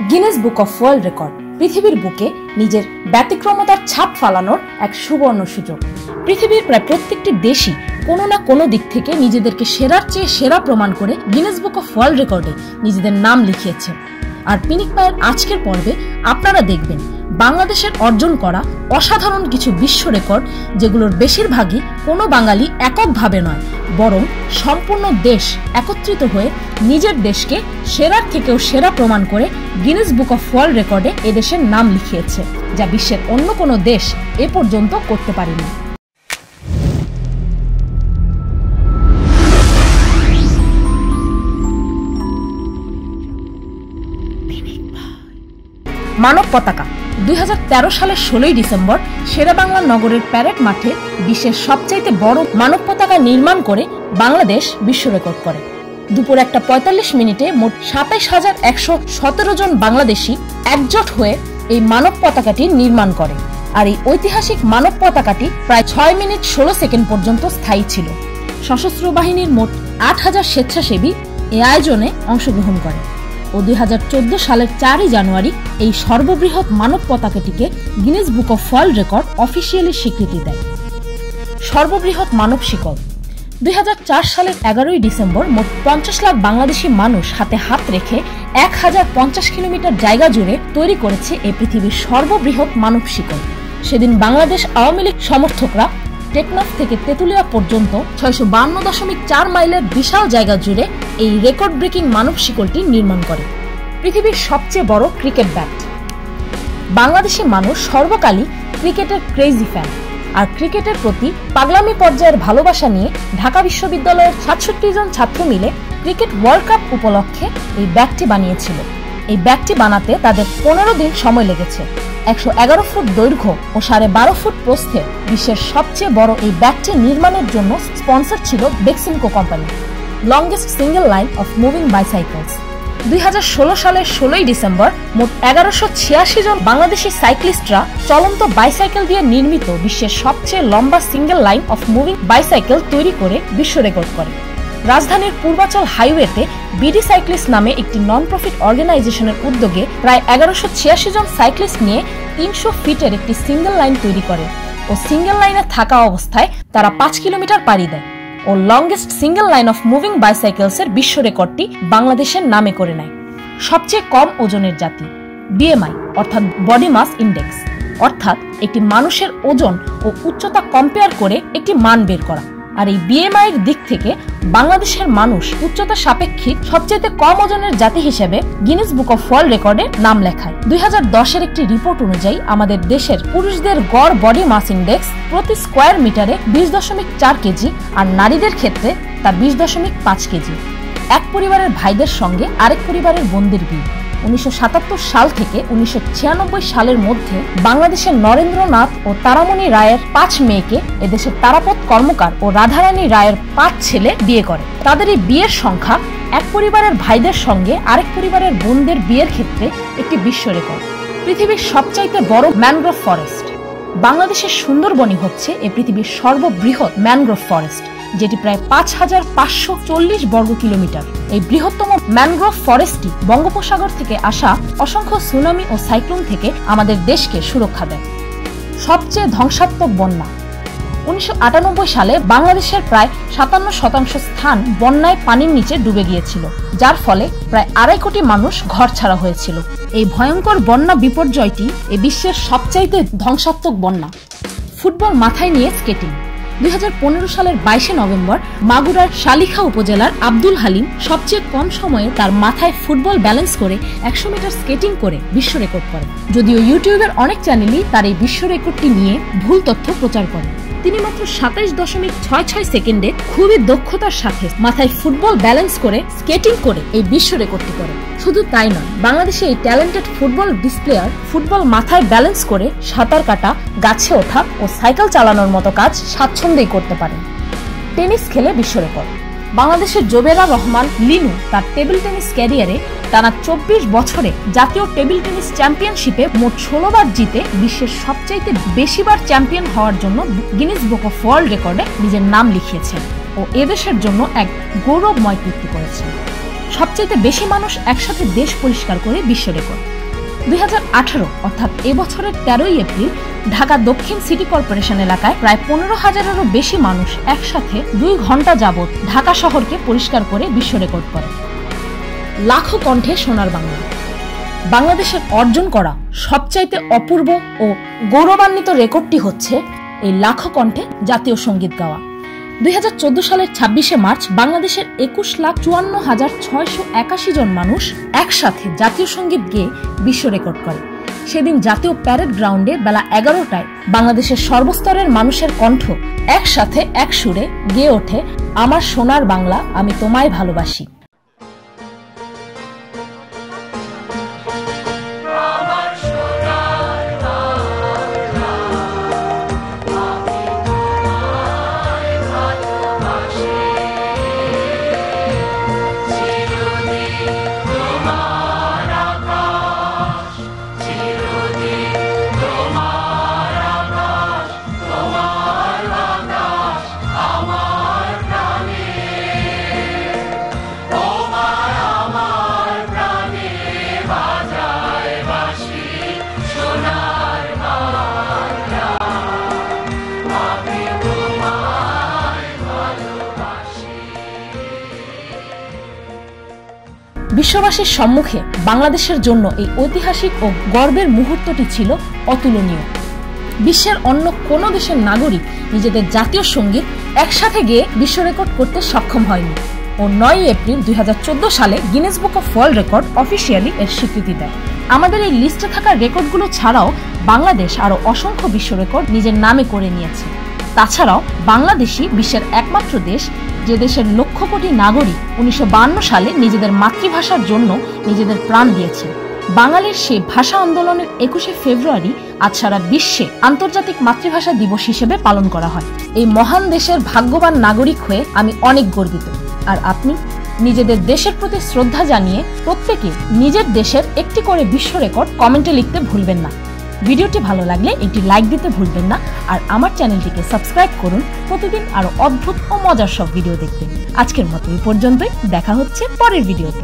Guinness book of world record পৃথিবীর বুকে নিজের ব্যতিক্রমতার ছাপ ফালানোর এক সুবর্ণ সুযোগ। পৃথিবীর প্রায় প্রত্যেকটি দেশই কোনো না কোনো দিক থেকে নিজেদেরকে সেরার চেয়ে সেরা প্রমাণ করে গিনেস বুক অফ ওয়ার্ল্ড রেকর্ডে নিজেদের নাম লিখিয়েছে। আর পিনিক পায়ের আজকের পর্বে আপনারা দেখবেন বাংলাদেশের অর্জন করা অসাধারণ কিছু বিশ্ব রেকর্ড, যেগুলোর বেশিরভাগই কোনো বাঙালি এককভাবে নয়, বরং সম্পূর্ণ দেশ একত্রিত হয়ে নিজের দেশকে সেরার থেকেও সেরা প্রমাণ করে গিনেস বুক অফ ওয়ার্ল্ড রেকর্ডে এদেশের নাম লিখিয়েছে, যা বিশ্বের অন্য কোনো দেশ এ পর্যন্ত করতে পারেনি। মানব পতাকা 2013 সালের 16 ডিসেম্বর শেরেবাংলা নগরের প্যারেড মাঠে বিশ্বের সবচাইতে বড় মানব পতাকা নির্মাণ করে বাংলাদেশ বিশ্ব রেকর্ড করে। দুপুর 1:45 মিনিটে মোট 27,117 জন বাংলাদেশি একজোট হয়ে এই মানব পতাকাটি নির্মাণ করে। আর এই ঐতিহাসিক মানব পতাকাটি প্রায় 6 মিনিট 16 সেকেন্ড পর্যন্ত স্থায়ী ছিল। সশস্ত্র বাহিনীর মোট 8,000 স্বেচ্ছাসেবী এই আয়োজনে অংশগ্রহণ করে ও 2014 সালের 4 জানুয়ারি এই সর্ববৃহৎ মানব পতাকাটিকে Guinness book of world record officially স্বীকৃতি দেয়। সর্ববৃহৎ মানব শিকল 2004 সালের 11 ডিসেম্বর মোট 50 লাখ বাংলাদেশি মানুষ হাতে হাত রেখে 1050 কিলোমিটার জায়গা জুড়ে তৈরি করেছে এই পৃথিবীর সর্ববৃহৎ মানব শিকল। সেদিন বাংলাদেশ আওয়ামী লীগ সমর্থকরা টেকনাফ থেকে তেতুলিয়া পর্যন্ত 652.4 মাইলের বিশাল জায়গা জুড়ে এই রেকর্ড ব্রেকিং মানব শিকলটি নির্মাণ করে। পৃথিবীর সবচেয়ে বড় ক্রিকেট ব্যাট। বাংলাদেশি মানুষ সর্বকালই ক্রিকেটের ক্রেজি ফ্যান, আর ক্রিকেটের প্রতি পাগলামি পর্যায়ের ভালোবাসা নিয়ে ঢাকা বিশ্ববিদ্যালয়ের 67 জন ছাত্র মিলে ক্রিকেট ওয়ার্ল্ড কাপ উপলক্ষে এই ব্যাটটি বানিয়েছিল। এই ব্যাটটি বানাতে তাদের 15 দিন সময় লেগেছে। 111 ফুট দৈর্ঘ্য ও 12.5 ফুট প্রস্থে বিশ্বের সবচেয়ে বড় এই ব্যাটটি নির্মাণের জন্য স্পন্সর ছিল Beximco company. Longest single line of moving bicycles 2016 সালের 16 ডিসেম্বর মোট 1186 জন বাংলাদেশি সাইক্লিস্টরা চলন্ত বাইসাইকেল দিয়ে নির্মিত বিশ্বের সবচেয়ে লম্বা single line of moving bicycle তৈরি করে বিশ্ব রেকর্ড করে। রাজধানীর পূর্বাচল হাইওয়েতে বিডি সাইক্লিস্ট নামে একটি নন প্রফিট অর্গানাইজেশনের উদ্যোগে প্রায় 1186 জন সাইক্লিস্ট নিয়ে 300 ফিটের একটি সিঙ্গেল লাইন তৈরি করে ও সিঙ্গেল লাইনে থাকা অবস্থায় তারা 5 কিলোমিটার পাড়ি দেয় ও longest single line of moving বাইসাইকেলসের বিশ্ব রেকর্ডটি বাংলাদেশের নামে করে নেয়। সবচেয়ে কম ওজনের জাতি বিএমআই অর্থাৎ বডি মাস ইন্ডেক্স, অর্থাৎ একটি মানুষের ওজন ও উচ্চতা কম্পেয়ার করে একটি মান বের করা। আর এই বিএমআই এর দিক থেকে বাংলাদেশের মানুষ উচ্চতা সাপেক্ষিক সবচেয়ে কম ওজনের জাতি হিসেবে গিনেস বুক অফ ওয়ার্ল্ড রেকর্ডে নাম লেখায়। 2010 এর একটি রিপোর্ট অনুযায়ী আমাদের দেশের পুরুষদের গড় বডি মাস ইন্ডেক্স প্রতি স্কোয়ার মিটারে 20.4 কেজি, আর নারীদের ক্ষেত্রে তা 20.5 কেজি। এক পরিবারের ভাইদের সঙ্গে আরেক পরিবারের বোনদের বিয়ে 1977 সাল থেকে 1996 সালের মধ্যে বাংলাদেশের নরেন্দ্রনাথ ও তারামণি রায়ের 5 মেয়েকে এদেশের তারাপদ কর্মকার ও রাধারানী রায়ের 5 ছেলে বিয়ে করে। তাদের এই বিয়ের সংখ্যা এক পরিবারের ভাইদের সঙ্গে আরেক পরিবারের বোনদের বিয়ের ক্ষেত্রে একটি বিশ্ব রেকর্ড। পৃথিবীর সবচাইতে বড় ম্যানগ্রোভ ফরেস্ট বাংলাদেশের সুন্দরবনই হচ্ছে এই পৃথিবীর সর্ববৃহৎ ম্যানগ্রোভ ফরেস্ট, যেটি প্রায় 5,540 বর্গ কিলোমিটার। এই বৃহত্তম ম্যানগ্রোভ ফরেস্টটি বঙ্গোপসাগর থেকে আসা অসংখ্য সুনামি ও সাইক্লোন থেকে আমাদের দেশকে সুরক্ষা দেয়। সবচেয়ে ধ্বংসাত্মক বন্যা 1998 সালে বাংলাদেশের প্রায় 57% স্থান বন্যায় পানির নিচে ডুবে গিয়েছিল, যার ফলে প্রায় 2.5 কোটি মানুষ ঘরছাড়া হয়েছিল। এই ভয়ঙ্কর বন্যা বিপর্যয়টি এই বিশ্বের সবচাইতে ধ্বংসাত্মক বন্যা। ফুটবল মাথায় নিয়ে স্কেটিং 2015 সালের 22 নভেম্বর মাগুরার শালিখা উপজেলার আব্দুল হালিম সবচেয়ে কম সময়ে তার মাথায় ফুটবল ব্যালেন্স করে 100 মিটার স্কেটিং করে বিশ্ব রেকর্ড করেন। যদিও ইউটিউবের অনেক চ্যানেলই তার এই বিশ্ব রেকর্ডটি নিয়ে ভুল তথ্য প্রচার করে। তিনি মাত্র 27.66 সেকেন্ডে খুবই দক্ষতার সাথে মাথায় ফুটবল ব্যালেন্স করে স্কেটিং করে এই বিশ্ব রেকর্ডটি করেন। শুধু তাই নয়, বাংলাদেশে এই ট্যালেন্টেড ফুটবল ডিসপ্লেয়ার ফুটবল মাথায় ব্যালেন্স করে সাঁতার কাটা, গাছে ওঠা ও সাইকেল চালানোর মতো কাজ স্বাচ্ছন্দ্যেই করতে পারেন। টেনিস খেলে বিশ্ব রেকর্ড বাংলাদেশের জোবেরা রহমান লিনু তার টেবিল টেনিস ক্যারিয়ারে টানা 24 বছরে জাতীয় টেবিল টেনিস চ্যাম্পিয়নশিপে মোট 16 বার জিতে বিশ্বের সবচাইতে বেশিবার চ্যাম্পিয়ন হওয়ার জন্য গিনেস বুক অফ ওয়ার্ল্ড রেকর্ডে নিজের নাম লিখিয়েছেন ও এদেশের জন্য এক গৌরবময় কীর্তি করেছেন। সবচেয়ে বেশি মানুষ একসাথে দেশ পরিষ্কার করে বিশ্ব রেকর্ড। 2018 অর্থাৎ এবছরের 13ই এপ্রিল ঢাকা দক্ষিণ সিটি কর্পোরেশন এলাকায় প্রায় 15,000-এরও বেশি মানুষ একসাথে 2 ঘন্টা যাবৎ ঢাকা শহরকে পরিষ্কার করে বিশ্ব রেকর্ড করে। লাখো কণ্ঠে সোনার বাংলা। বাংলাদেশের অর্জন করা সবচাইতে অপূর্ব ও গৌরবান্বিত রেকর্ডটি হচ্ছে এই লাখো কণ্ঠে জাতীয় সঙ্গীত গাওয়া। 2014 সালের 26শে মার্চ বাংলাদেশের 21,54,681 জন মানুষ একসাথে জাতীয় সঙ্গীত গেয়ে বিশ্ব রেকর্ড করে। সেদিন জাতীয় প্যারেড গ্রাউন্ডে বেলা 11টায় বাংলাদেশের সর্বস্তরের মানুষের কণ্ঠ একসাথে এক সুরে গেয়ে ওঠে আমার সোনার বাংলা আমি তোমায় ভালোবাসি। বিশ্ববাসীর সম্মুখে বাংলাদেশের জন্য এই ঐতিহাসিক ও গর্বের মুহূর্তটি ছিল অতুলনীয়। বিশ্বের অন্য কোনো দেশের নাগরিক নিজেদের জাতীয় সঙ্গীত একসাথে গেয়ে বিশ্ব রেকর্ড করতে সক্ষম হয়নি ও 9 এপ্রিল 2014 সালে Guinness book of world record officially এর স্বীকৃতি দেয়। আমাদের এই লিস্টে থাকা রেকর্ডগুলো ছাড়াও বাংলাদেশ আরও অসংখ্য বিশ্ব রেকর্ড নিজের নামে করে নিয়েছে। তাছাড়াও বাংলাদেশই বিশ্বের একমাত্র দেশ যে দেশের লক্ষ কোটি নাগরিক 1952 সালে নিজেদের মাতৃভাষার জন্য নিজেদের প্রাণ দিয়েছে। বাঙালির সেই ভাষা আন্দোলনের 21শে ফেব্রুয়ারি আজ সারা বিশ্বে আন্তর্জাতিক মাতৃভাষা দিবস হিসেবে পালন করা হয়। এই মহান দেশের ভাগ্যবান নাগরিক হয়ে আমি অনেক গর্বিত। আর আপনি নিজেদের দেশের প্রতি শ্রদ্ধা জানিয়ে প্রত্যেকে নিজের দেশের একটি করে বিশ্ব রেকর্ড কমেন্টে লিখতে ভুলবেন না। ভিডিওটি ভালো লাগলে একটি লাইক দিতে ভুলবেন না আর আমার চ্যানেলটিকে সাবস্ক্রাইব করুন প্রতিদিন আরো অদ্ভুত ও মজার সব ভিডিও দেখতে। আজকের মতো এই পর্যন্তই, দেখা হচ্ছে পরের ভিডিওতে।